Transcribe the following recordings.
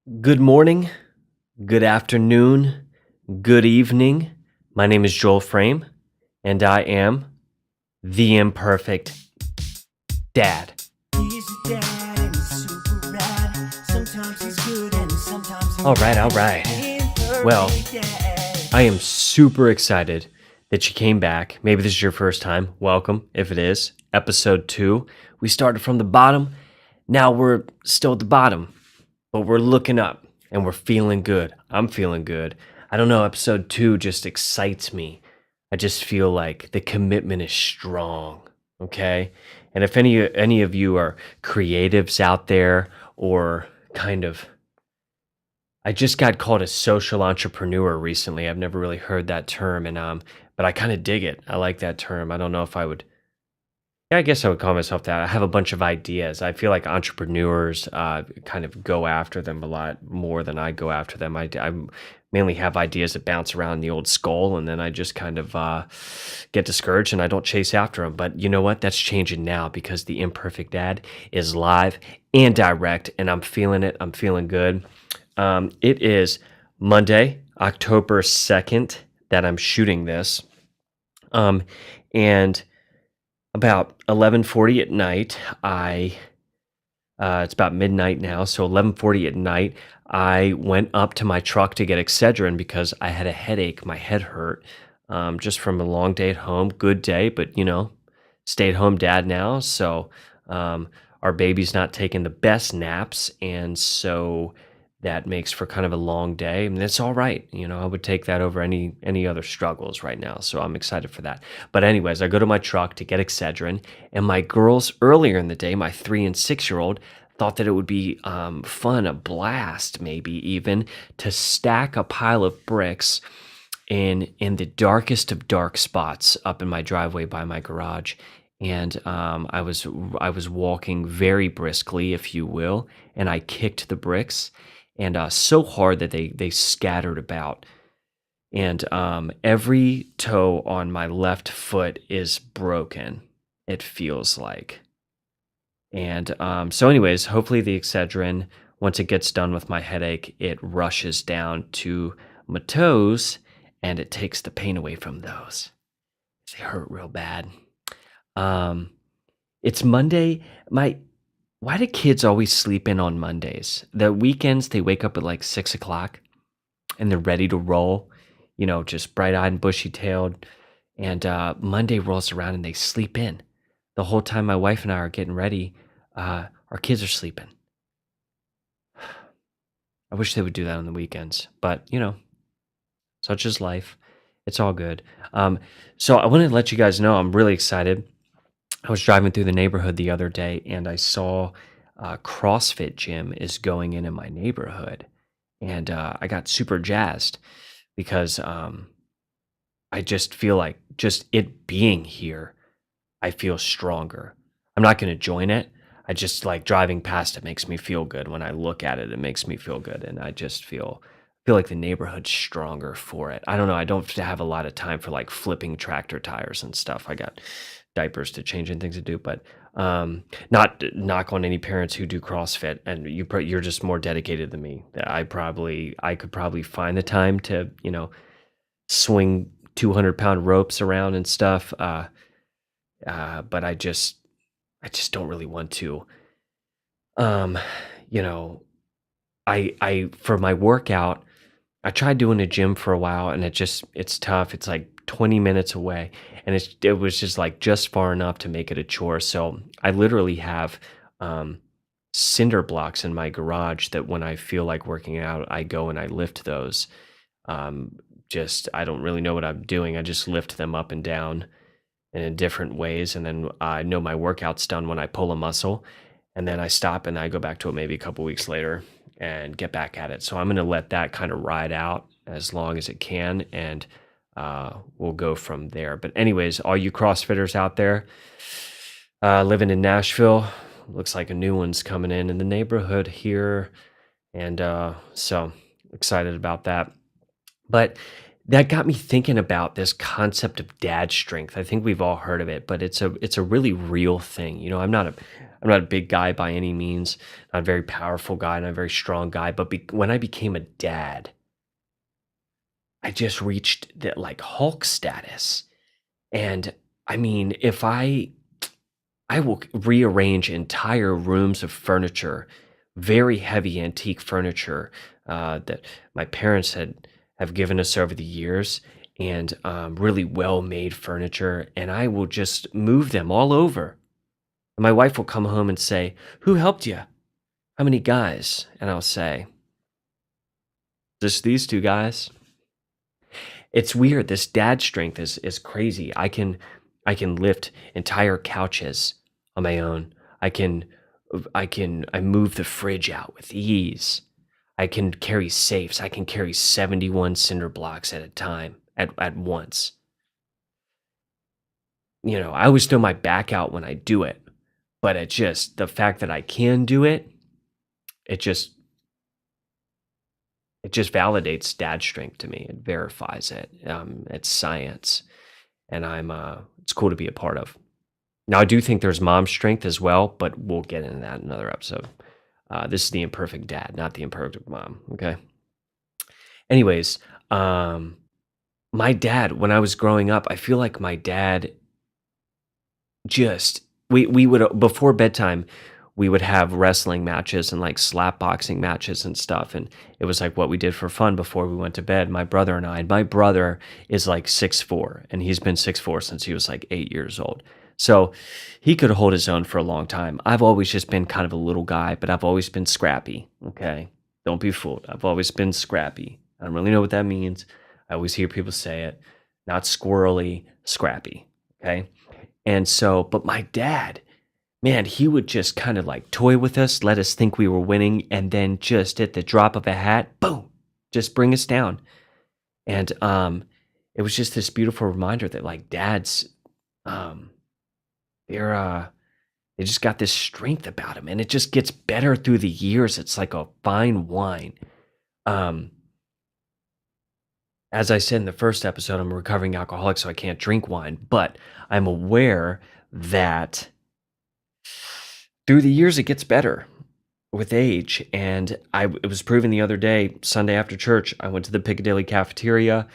Good morning, good afternoon, good evening. My name is Joel Frame, and I am the Imperfect Dad. He's a dad and he's super rad. Sometimes he's good and sometimes he's All right, all bad. right. Well, Imperfect dad. I am super excited that you came back. Maybe this is your first time. Welcome, if it is. Episode 2. We started from the bottom. Now we're still at the bottom, but we're looking up and we're feeling good. I'm feeling good. I don't know, episode 2 just excites me. I just feel like the commitment is strong, okay? And if any of you are creatives out there or kind of I just got called a social entrepreneur recently. I've never really heard that term and but I kind of dig it. I like that term. I don't know if I would yeah, I guess I would call myself that. I have a bunch of ideas. I feel like entrepreneurs kind of go after them a lot more than I go after them. I mainly have ideas that bounce around the old skull, and then I just kind of get discouraged and I don't chase after them. But you know what? That's changing now because the Imperfect Dad is live and direct, and I'm feeling it. I'm feeling good. It is Monday, October 2nd, that I'm shooting this. And about 11:40 at night, it's about midnight now, so 11:40 at night, I went up to my truck to get Excedrin because I had a headache. My head hurt just from a long day at home. Good day, but stay-at-home dad now, so um, our baby's not taking the best naps, and so that makes for kind of a long day, and it's all right. I would take that over any other struggles right now, so I'm excited for that. But anyways, I go to my truck to get Excedrin, and my girls earlier in the day, my 3 and 6-year-old, thought that it would be fun, a blast, maybe even to stack a pile of bricks in the darkest of dark spots up in my driveway by my garage. And I was walking very briskly, if you will, and I kicked the bricks, and so hard that they scattered about. And every toe on my left foot is broken. It feels like. And so, anyways, hopefully the Excedrin, once it gets done with my headache, it rushes down to my toes and it takes the pain away from those. They hurt real bad. Um, it's Monday. Why do kids always sleep in on Mondays? The weekends they wake up at like 6 o'clock and they're ready to roll, just bright eyed and bushy tailed. And Monday rolls around and they sleep in. The whole time my wife and I are getting ready, our kids are sleeping. I wish they would do that on the weekends, but such is life. It's all good. So I wanted to let you guys know I'm really excited. I was driving through the neighborhood the other day and I saw a CrossFit gym is going in my neighborhood. And I got super jazzed because I just feel like just it being here, I feel stronger. I'm not going to join it. I just like driving past it makes me feel good. When I look at it, it makes me feel good. And I just feel like the neighborhood's stronger for it. I don't know. I don't have a lot of time for like flipping tractor tires and stuff. I got diapers to change and things to do, but not knock on any parents who do CrossFit, and you're just more dedicated than me. I could probably find the time to swing 200-pound ropes around and stuff, but I just don't really want to. Um, you know, I for my workout, I tried doing a gym for a while, and it's tough. It's like 20 minutes away, and it was just like just far enough to make it a chore. So I literally have um, cinder blocks in my garage that when I feel like working out, I go and I lift those. Um, just I don't really know what I'm doing. I just lift them up and down in different ways, and then I know my workout's done when I pull a muscle, and then I stop and I go back to it maybe a couple weeks later and get back at it. So I'm going to let that kind of ride out as long as it can, and we'll go from there. But anyways, all you CrossFitters out there living in Nashville, looks like a new one's coming in the neighborhood here, and so excited about that. But that got me thinking about this concept of dad strength. I think we've all heard of it, but it's a really real thing. I'm not a big guy by any means, not a very powerful guy, not a very strong guy. But when I became a dad, I just reached that like Hulk status. And I mean, if I will rearrange entire rooms of furniture, very heavy antique furniture that my parents have given us over the years, and really well made furniture, and I will just move them all over. And my wife will come home and say, "Who helped you? How many guys?" And I'll say, "Just these two guys." It's weird. This dad strength is crazy. I can lift entire couches on my own. I can I move the fridge out with ease. I can carry safes. I can carry 71 cinder blocks at a time at once. I always throw my back out when I do it, but it just the fact that I can do it, it just it just validates dad strength to me. It verifies it. It's science, and it's cool to be a part of. Now, I do think there's mom strength as well, but we'll get into that in another episode. This is the imperfect dad, not the imperfect mom. Okay. Anyways, my dad, when I was growing up, I feel like my dad just we would before bedtime we would have wrestling matches and like slap boxing matches and stuff, and it was like what we did for fun before we went to bed, my brother and I. And my brother is like 6'4", and he's been 6'4" since he was like 8 years old, so he could hold his own for a long time. I've always just been kind of a little guy, but I've always been scrappy. Okay, don't be fooled. I've always been scrappy. I don't really know what that means. I always hear people say it. Not squirrely, scrappy. Okay. And so, but my dad, man, he would just kind of like toy with us, let us think we were winning, and then just at the drop of a hat, boom, just bring us down. And it was just this beautiful reminder that like dads, um, they're they just got this strength about them, and it just gets better through the years. It's like a fine wine. Um, as I said in the first episode, I'm a recovering alcoholic, so I can't drink wine, but I'm aware that through the years it gets better with age. And it was proven the other day, Sunday after church, I went to the Piccadilly cafeteria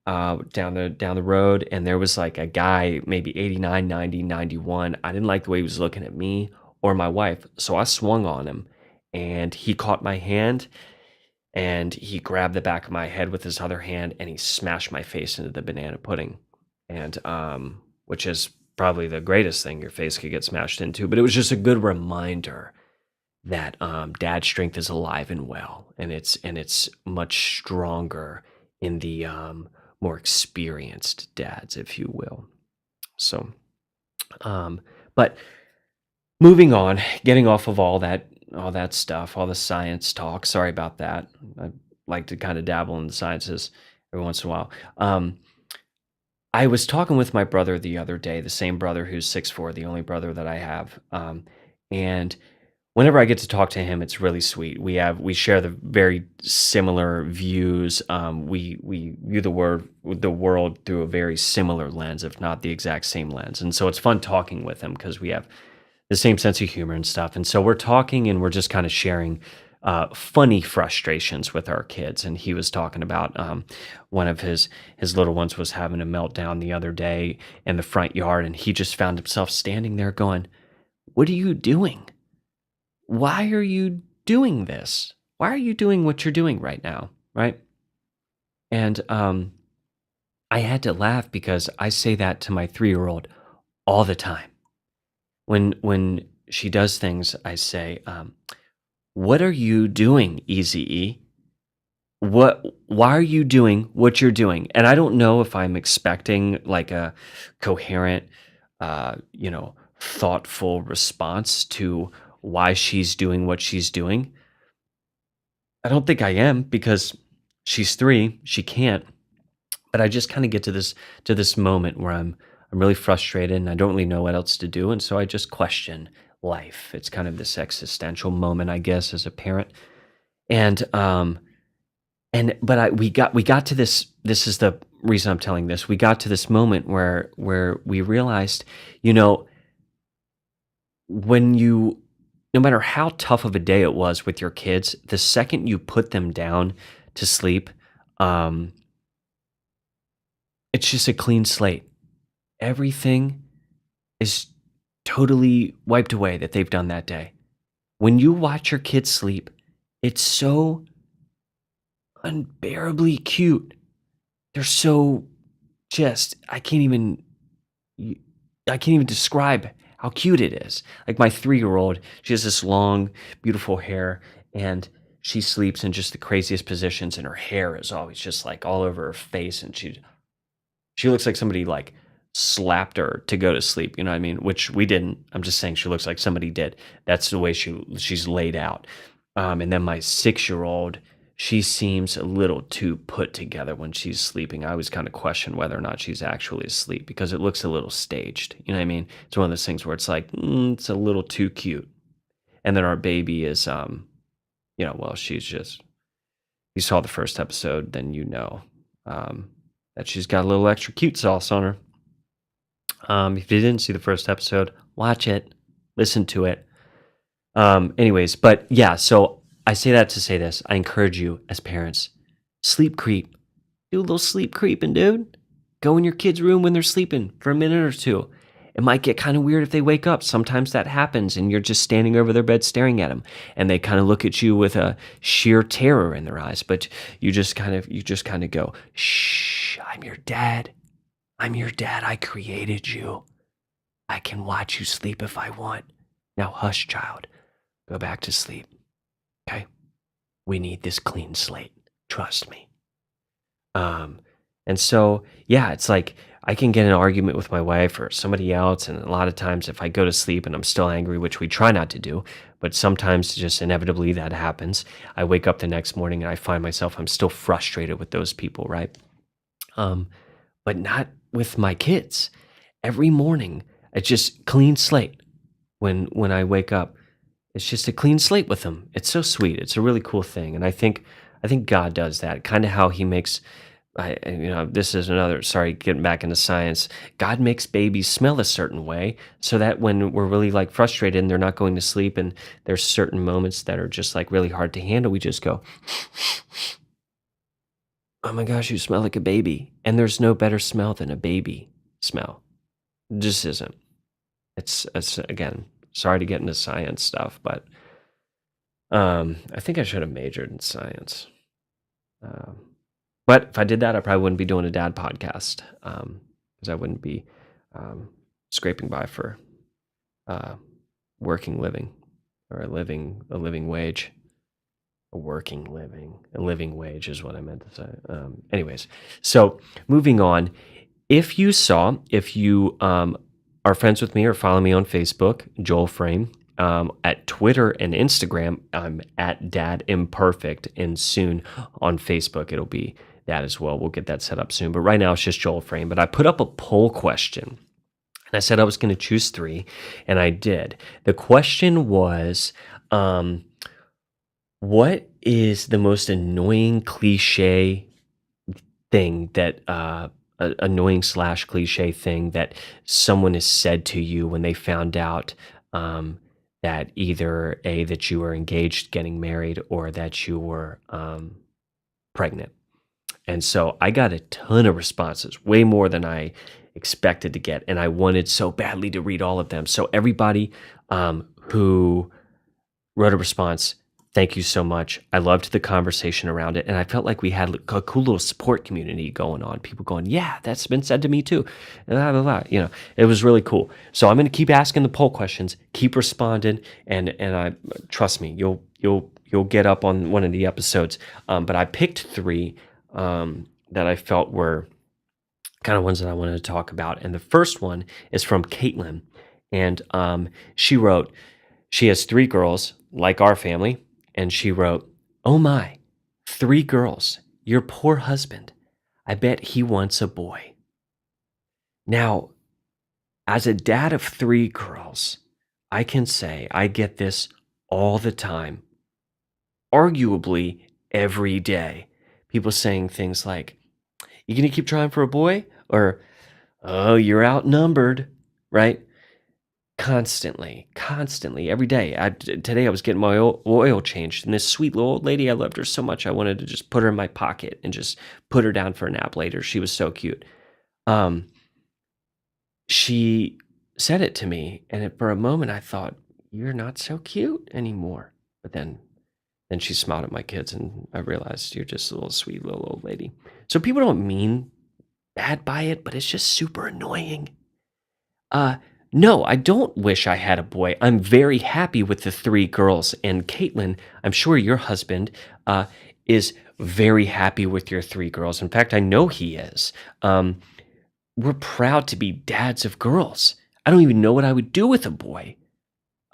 down the road, and there was like a guy, maybe 89, 90, 91. I didn't like the way he was looking at me or my wife, so I swung on him, and he caught my hand, and he grabbed the back of my head with his other hand, and he smashed my face into the banana pudding. And which is probably the greatest thing your face could get smashed into, but it was just a good reminder that dad strength is alive and well, and it's much stronger in the more experienced dads, if you will. So but moving on, getting off of all that stuff, all the science talk. Sorry about that. I like to kind of dabble in the sciences every once in a while. I was talking with my brother the other day, the same brother who's 6'4", the only brother that I have. And whenever I get to talk to him, it's really sweet. We share the very similar views. We view the world through a very similar lens, if not the exact same lens. And so it's fun talking with him because we have the same sense of humor and stuff. And so we're talking, and we're just kind of sharing funny frustrations with our kids. And he was talking about one of his little ones was having a meltdown the other day in the front yard, and he just found himself standing there going, "What are you doing? Why are you doing this? Why are you doing what you're doing right now?" Right? And I had to laugh because I say that to my 3-year-old all the time. When she does things, I say, "What are you doing, Easy? Why are you doing what you're doing?" And I don't know if I'm expecting like a coherent, thoughtful response to why she's doing what she's doing. I don't think I am, because she's 3, she can't. But I just kind of get to this moment where I'm really frustrated, and I don't really know what else to do, and so I just question life. It's kind of this existential moment, I guess, as a parent. And And but we got to this is the reason I'm telling this. We got to this moment where we realized, you know, when you no matter how tough of a day it was with your kids, the second you put them down to sleep, um, it's just a clean slate. Everything is totally wiped away that they've done that day. When you watch your kids sleep, it's so unbearably cute. They're so just y- I can't even describe how cute it is. Like my 3-year-old, she has this long, beautiful hair, and she sleeps in just the craziest positions, and her hair is always just like all over her face, and she looks like somebody like slapped her to go to sleep. You know what I mean? Which we didn't. I'm just saying she looks like somebody did. That's the way she's laid out. And then my 6-year-old, she seems a little too put together when she's sleeping. I always kind of question whether or not she's actually asleep because it looks a little staged. You know what I mean? It's one of those things where it's like it's a little too cute. And then our baby is, well, she's just. You saw the first episode, then um, that she's got a little extra cute sauce on her. If you didn't see the first episode, watch it, listen to it. Anyways, but yeah, so I say that to say this. I encourage you as parents, sleep creep. Do a little sleep creeping, dude. Go in your kid's room when they're sleeping for a minute or two. It might get kind of weird if they wake up. Sometimes that happens and you're just standing over their bed staring at them and they kind of look at you with a sheer terror in their eyes, but you just kind of go, "Shh, I'm your dad. I'm your dad. I created you. I can watch you sleep if I want. Now hush, child. Go back to sleep. Okay? We need this clean slate. Trust me." Um, and so, yeah, it's like I can get in an argument with my wife or somebody else. And a lot of times, if I go to sleep and I'm still angry, which we try not to do, but sometimes just inevitably that happens, I wake up the next morning and I find myself, I'm still frustrated with those people, right? Um, but not with my kids. Every morning, it's just clean slate when I wake up. It's just a clean slate with them. It's so sweet. It's a really cool thing, and I think God does that. Kind of how He makes. This is another. Sorry, getting back into science. God makes babies smell a certain way, so that when we're really like frustrated and they're not going to sleep, and there's certain moments that are just like really hard to handle, we just go, "Oh my gosh, you smell like a baby," and there's no better smell than a baby smell. It just isn't. It's again. Sorry to get into science stuff, but I think I should have majored in science. Um, but if I did that, I probably wouldn't be doing a dad podcast because I wouldn't be um, scraping by for uh, working living or a living wage. A living wage is what I meant to say. Anyways, so moving on. If you are friends with me or follow me on Facebook, Joel Frame, at Twitter and Instagram, I'm at Dad Imperfect, and soon on Facebook it'll be that as well. We'll get that set up soon, but right now it's just Joel Frame. But I put up a poll question, and I said I was going to choose 3, and I did. The question was, what is the most annoying cliche thing that annoying slash cliche thing that someone has said to you when they found out that either that you were engaged, getting married, or that you were pregnant? And so I got a ton of responses, way more than I expected to get, and I wanted so badly to read all of them. So everybody who wrote a response, thank you so much. I loved the conversation around it. And I felt like we had a cool little support community going on. People going, yeah, that's been said to me too. Blah, blah, blah. It was really cool. So I'm going to keep asking the poll questions, keep responding. And I trust me, you'll get up on one of the episodes. But I picked 3 that I felt were kind of ones that I wanted to talk about. And the first one is from Caitlin. And she wrote, she has 3 girls, like our family, and she wrote, "Oh my, 3 girls. Your poor husband. I bet he wants a boy." Now, as a dad of 3 girls, I can say I get this all the time, arguably every day. people saying things like, "You gonna keep trying for a boy?" Or, "Oh, you're outnumbered," right? Constantly, every day. Today I was getting my oil changed, and this sweet little old lady, I loved her so much, I wanted to just put her in my pocket and just put her down for a nap later. She was so cute. Um, she said it to me, and for a moment I thought, "You're not so cute anymore." But then she smiled at my kids, and I realized you're just a little sweet little old lady. So people don't mean bad by it, but it's just super annoying. Uh, no, I don't wish I had a boy. I'm very happy with the 3 girls, and Caitlin, I'm sure your husband, uh, is very happy with your 3 girls. In fact, I know he is. We're proud to be dads of girls. I don't even know what I would do with a boy.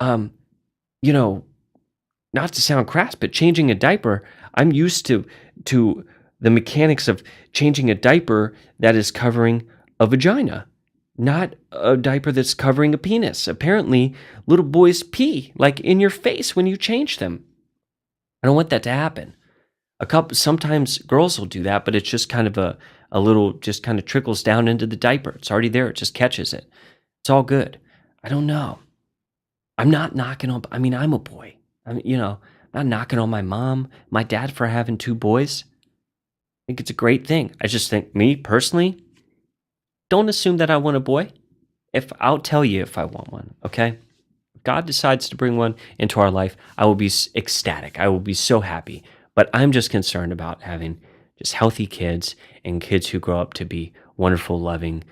Um, you know, not to sound crass, but changing a diaper, I'm used to the mechanics of changing a diaper that is covering a vagina, not a diaper that's covering a penis. Apparently, little boys pee like in your face when you change them. I don't want that to happen. Sometimes girls will do that, but it's just kind of a little just kind of trickles down into the diaper. It's already there, it just catches it. It's all good. I don't know. I'm not knocking on, I mean, I'm a boy. Not knocking on my mom, my dad for having 2 boys. I think it's a great thing. I just think, me personally, don't assume that I want a boy. If I'll tell you if I want one, okay? If God decides to bring one into our life, I will be ecstatic. I will be so happy. But I'm just concerned about having just healthy kids and kids who grow up to be wonderful, loving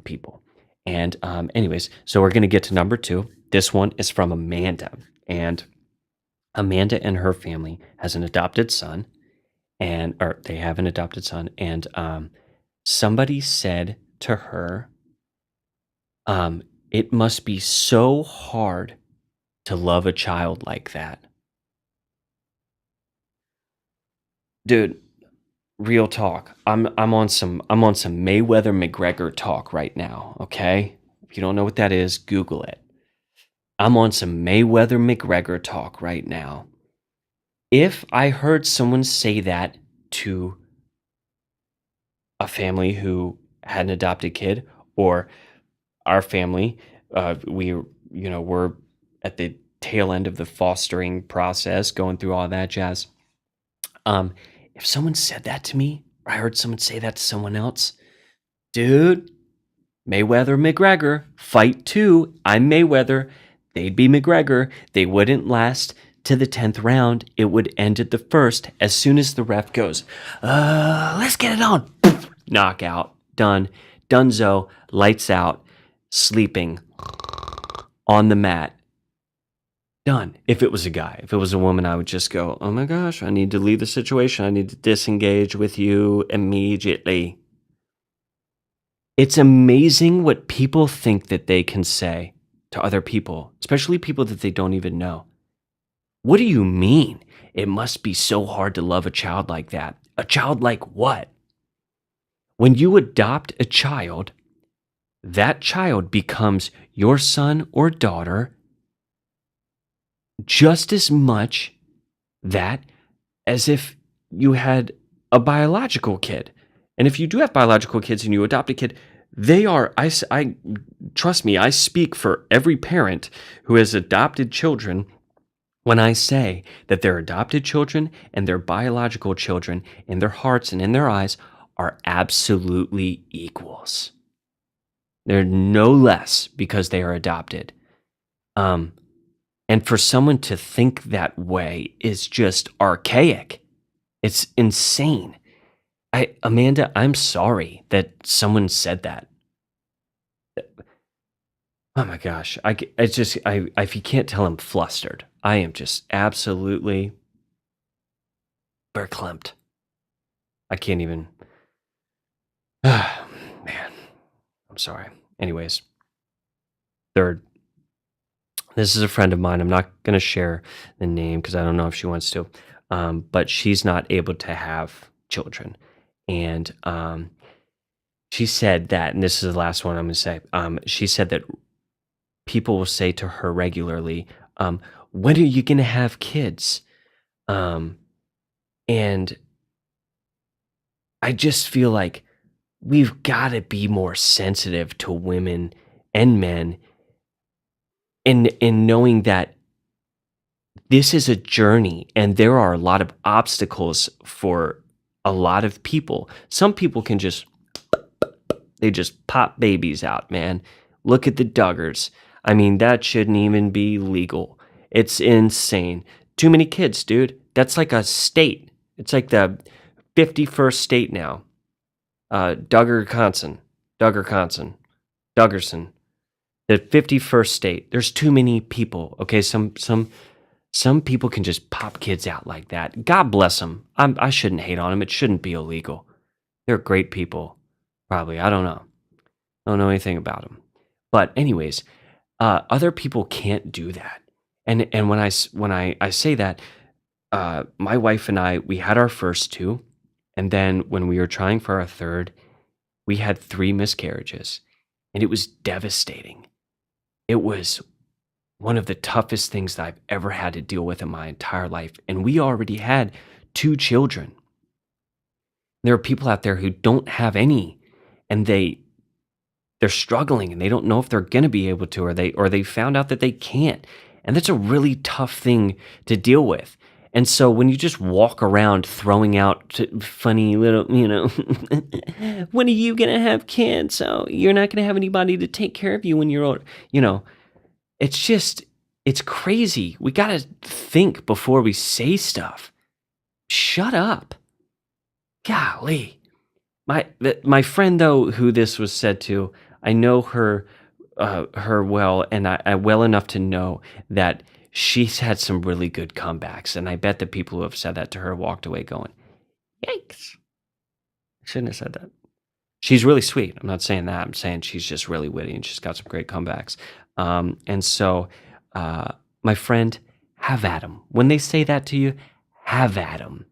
people. And anyways, so we're going to get to number 2. This one is from Amanda. And Amanda and her family has an adopted son, or they have an adopted son, and somebody said to her, "It must be so hard to love a child like that." Dude, real talk. I'm on some Mayweather McGregor talk right now. Okay, if you don't know what that is, Google it. I'm on some Mayweather McGregor talk right now. If I heard someone say that to a family who had an adopted kid, or our family, we're at the tail end of the fostering process, going through all that jazz. Um, if someone said that to me, or I heard someone say that to someone else, dude, Mayweather McGregor, fight 2. I'm Mayweather. They'd be McGregor. They wouldn't last to the 10th round. It would end at the first. As soon as the ref goes, let's get it on. Knockout. Done. Dunzo. Lights out. Sleeping on the mat. Done. If it was a guy. If it was a woman, I would just go, "Oh my gosh, I need to leave the situation. I need to disengage with you immediately." It's amazing what people think that they can say to other people, especially people that they don't even know. What do you mean? It must be so hard to love a child like that. A child like what? When you adopt a child, that child becomes your son or daughter just as much that as if you had a biological kid. And if you do have biological kids and you adopt a kid, they are, I trust me, I speak for every parent who has adopted children when I say that their adopted children and their biological children in their hearts and in their eyes are absolutely equals. They're no less because they are adopted. And for someone to think that way is just archaic. It's insane. Amanda, I'm sorry that someone said that. Oh my gosh. If you can't tell, I'm flustered. I am just absolutely verklempt. I can't even. Man, I'm sorry. Anyways, third, this is a friend of mine. I'm not going to share the name because I don't know if she wants to, but she's not able to have children. And she said that, and this is the last one I'm going to say. She said that people will say to her regularly, "When are you going to have kids?" And I just feel like we've got to be more sensitive to women and men, in knowing that this is a journey and there are a lot of obstacles for a lot of people. Some people can just they just pop babies out, man. Look at the Duggars. I mean, that shouldn't even be legal. It's insane. Too many kids, dude. That's like a state. It's like the 51st state now. Duggerconsin. Duggerconsin. Duggerson. The 51st state. There's too many people. Okay, some people can just pop kids out like that. God bless them. I shouldn't hate on them. It shouldn't be illegal. They're great people. Probably. I don't know. I don't know anything about them. But anyways, other people can't do that. And when I say that, my wife and I, we had our first two, and then when we were trying for our third, we had 3 miscarriages, and it was devastating. It was one of the toughest things that I've ever had to deal with in my entire life, and we already had 2 children. There are people out there who don't have any, and they're struggling and they don't know if they're going to be able to, or they found out that they can't. And that's a really tough thing to deal with. And so when you just walk around throwing out funny little, when are you going to have kids? So you're not going to have anybody to take care of you when you're old. It's just, it's crazy. We got to think before we say stuff. Shut up. Golly. My friend, though, who this was said to, I know her well, and I well enough to know that she's had some really good comebacks, and I bet the people who have said that to her walked away going, "Yikes!" I shouldn't have said that. She's really sweet. I'm not saying that. I'm saying she's just really witty, and she's got some great comebacks. And so, my friend, have at 'em. When they say that to you, have at 'em.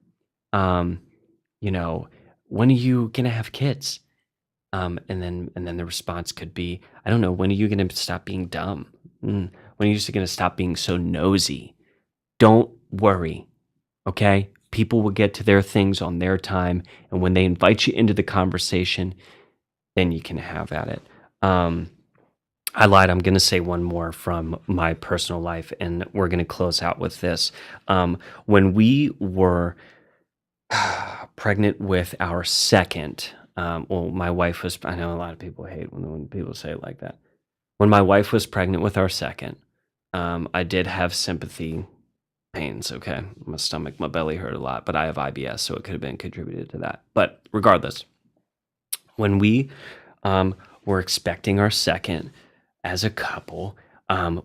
You know, when are you gonna have kids? And then the response could be, I don't know, when are you gonna stop being dumb? When are you just gonna stop being so nosy? Don't worry, okay? People will get to their things on their time, and when they invite you into the conversation, then you can have at it. I lied. I'm going to say one more from my personal life, and we're going to close out with this. When we were pregnant with our second, well, my wife was, I know a lot of people hate when people say it like that. When my wife was pregnant with our second, I did have sympathy pains, okay? My stomach, my belly hurt a lot, but I have IBS, so it could have been contributed to that. But regardless, when we were expecting our second as a couple,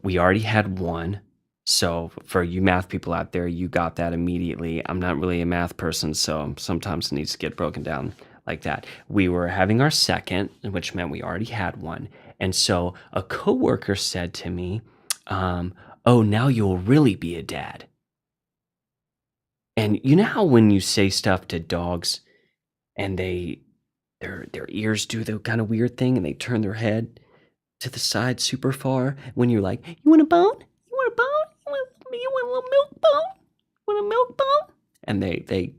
we already had one. So for you math people out there, you got that immediately. I'm not really a math person, so sometimes it needs to get broken down like that. We were having our second, which meant we already had one. And so a coworker said to me, "Oh, now you'll really be a dad." And you know how when you say stuff to dogs and their ears do the kind of weird thing and they turn their head to the side super far when you're like, "You want a bone? You want a bone? You want a little milk bone? Want a milk bone?" And they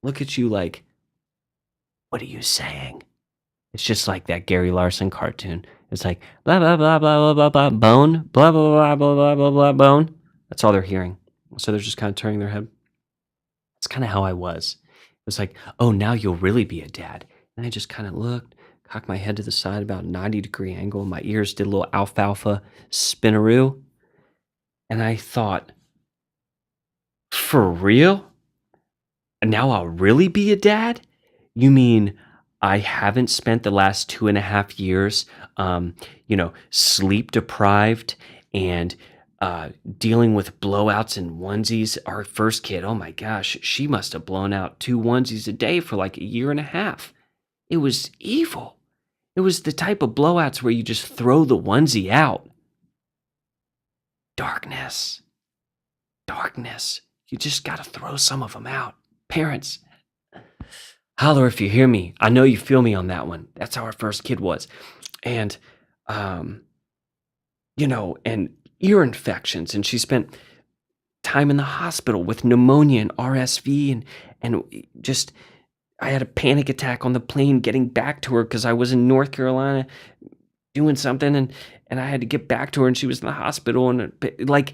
look at you like, "What are you saying?" It's just like that Gary Larson cartoon. It's like blah blah blah blah blah blah blah bone, blah blah blah blah blah blah blah bone. That's all they're hearing. So they're just kind of turning their head. It's kind of how I was. It was like, "Oh, now you'll really be a dad." And I just kind of looked, cocked my head to the side about a 90-degree angle. My ears did a little alfalfa spinaroo. And I thought, for real? Now I'll really be a dad? You mean I haven't spent the last 2.5 years, sleep deprived and dealing with blowouts and onesies? Our first kid, oh my gosh, she must have blown out 2 onesies a day for like a year and a half. It was evil. It was the type of blowouts where you just throw the onesie out. Darkness. Darkness. You just got to throw some of them out. Parents, holler if you hear me. I know you feel me on that one. That's how our first kid was. And, and ear infections. And she spent time in the hospital with pneumonia and RSV and just I had a panic attack on the plane getting back to her because I was in North Carolina doing something, and I had to get back to her, and she was in the hospital, and like,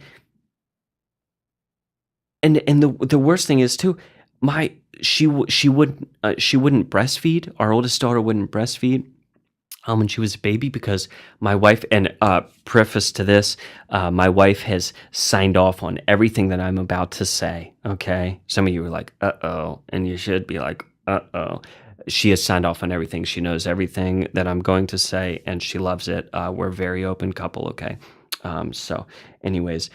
and the worst thing is too, my she wouldn't breastfeed. Our oldest daughter wouldn't breastfeed when she was a baby because my wife, and preface to this, my wife has signed off on everything that I'm about to say. Okay, some of you are like, "Uh-oh," and you should be like, "Uh-oh." She has signed off on everything. She knows everything that I'm going to say, and she loves it. We're a very open couple. Okay, so anyways,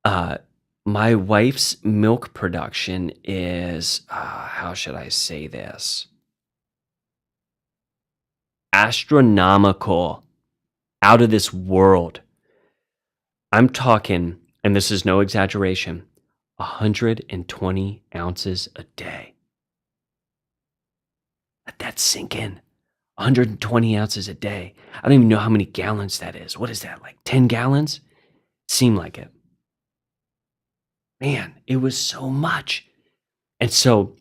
uh, my wife's milk production is, how should I say this? Astronomical, out of this world. I'm talking, and this is no exaggeration, 120 ounces a day. Let that sink in. 120 ounces a day. I don't even know how many gallons that is. What is that, like 10 gallons? Seemed like it. Man, it was so much. And so,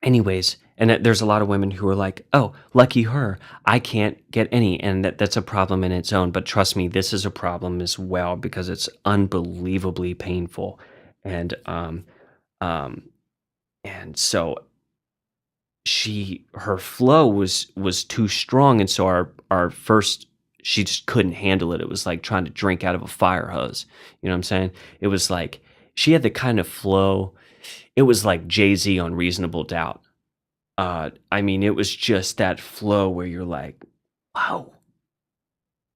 anyways, and there's a lot of women who are like, "Oh, lucky her. I can't get any." And that's a problem in its own, but trust me, this is a problem as well because it's unbelievably painful. And um and so her flow was too strong, and so our first, she just couldn't handle it. It was like trying to drink out of a fire hose. You know what I'm saying? It was like she had the kind of flow. It was like Jay-Z on Reasonable Doubt. I mean, it was just that flow where you're like, wow,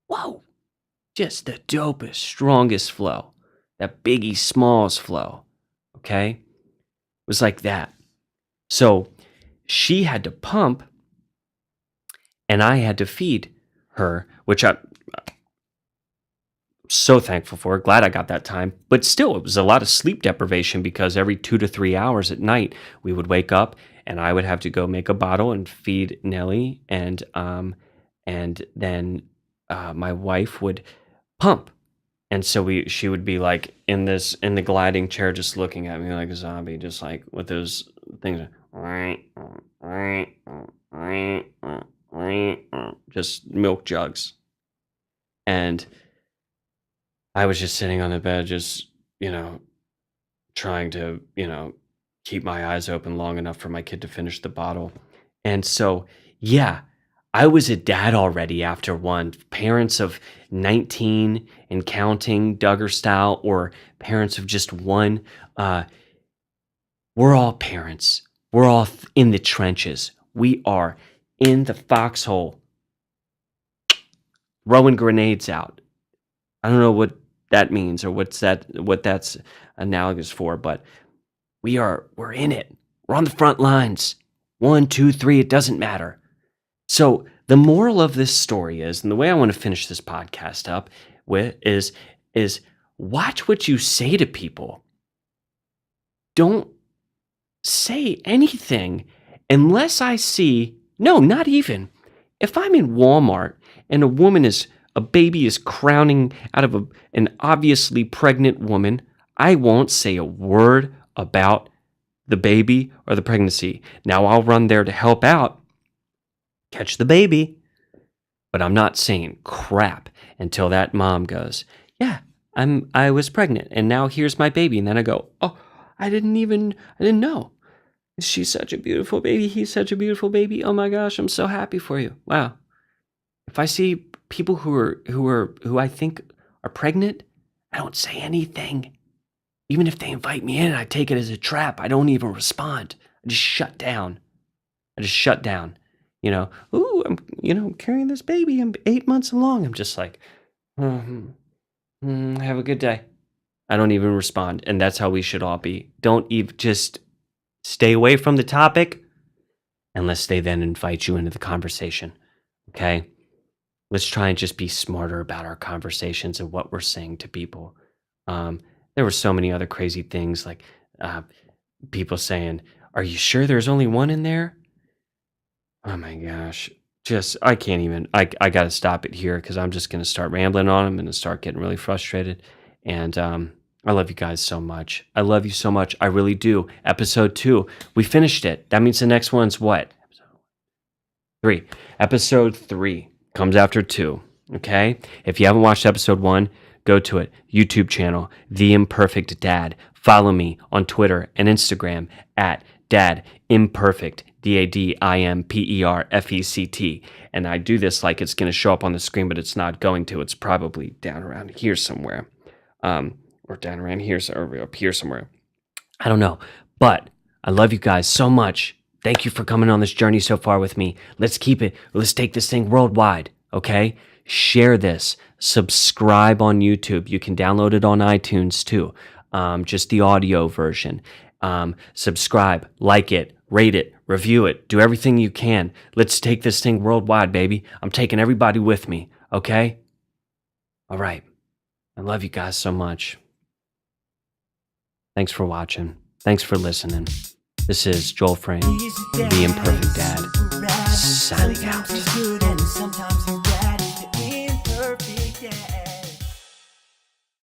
whoa, just the dopest, strongest flow. That Biggie Smalls flow. Okay? It was like that. So she had to pump and I had to feed her, which I'm so thankful for. Glad I got that time. But still, it was a lot of sleep deprivation because every 2 to 3 hours at night, we would wake up and I would have to go make a bottle and feed Nellie, and then my wife would pump. And so she would be like in the gliding chair, just looking at me like a zombie, just like with those things, just milk jugs. And I was just sitting on the bed, just, trying to, keep my eyes open long enough for my kid to finish the bottle. And so, yeah, I was a dad already after one. Parents of 19 and counting, Duggar style, or parents of just one. We're all parents. We're all in the trenches. We are in the foxhole, throwing grenades out. I don't know what that means or what that's analogous for, but we're in it. We're on the front lines. 1, 2, 3, it doesn't matter. So the moral of this story is, and the way I want to finish this podcast up with is watch what you say to people. Don't say anything unless I see, no, not even. If I'm in Walmart and a baby is crowning out of an obviously pregnant woman, I won't say a word about the baby or the pregnancy. Now I'll run there to help out, catch the baby, but I'm not saying crap until that mom goes, "Yeah, I was pregnant and now here's my baby." And then I go, "Oh, I didn't know. She's such a beautiful baby. He's such a beautiful baby. Oh my gosh, I'm so happy for you." Wow. If I see people who I think are pregnant, I don't say anything. Even if they invite me in, I take it as a trap. I don't even respond. I just shut down. Ooh, I'm carrying this baby. I'm 8 months along. I'm just like, have a good day. I don't even respond. And that's how we should all be. Don't even, just stay away from the topic unless they then invite you into the conversation. Okay? Let's try and just be smarter about our conversations and what we're saying to people. There were so many other crazy things, like people saying, "Are you sure there's only one in there?" Oh my gosh. I can't even, I got to stop it here because I'm just going to start rambling on them and start getting really frustrated. And I love you guys so much. I love you so much. I really do. Episode 2, we finished it. That means the next one's what? 3. Episode 3 comes after 2. Okay? If you haven't watched episode 1, go to it. YouTube channel, The Imperfect Dad. Follow me on Twitter and Instagram at Dad Imperfect, DADIMPERFECT. And I do this like it's going to show up on the screen, but it's not going to. It's probably down around here somewhere. Or down around here, or up here somewhere. I don't know. But I love you guys so much. Thank you for coming on this journey so far with me. Let's keep it. Let's take this thing worldwide, okay? Share this. Subscribe on YouTube. You can download it on iTunes too, just the audio version. Subscribe, like it, rate it, review it. Do everything you can. Let's take this thing worldwide, baby. I'm taking everybody with me, okay? All right. I love you guys so much. Thanks for watching. Thanks for listening. This is Joel Frame, The Imperfect Dad, signing out.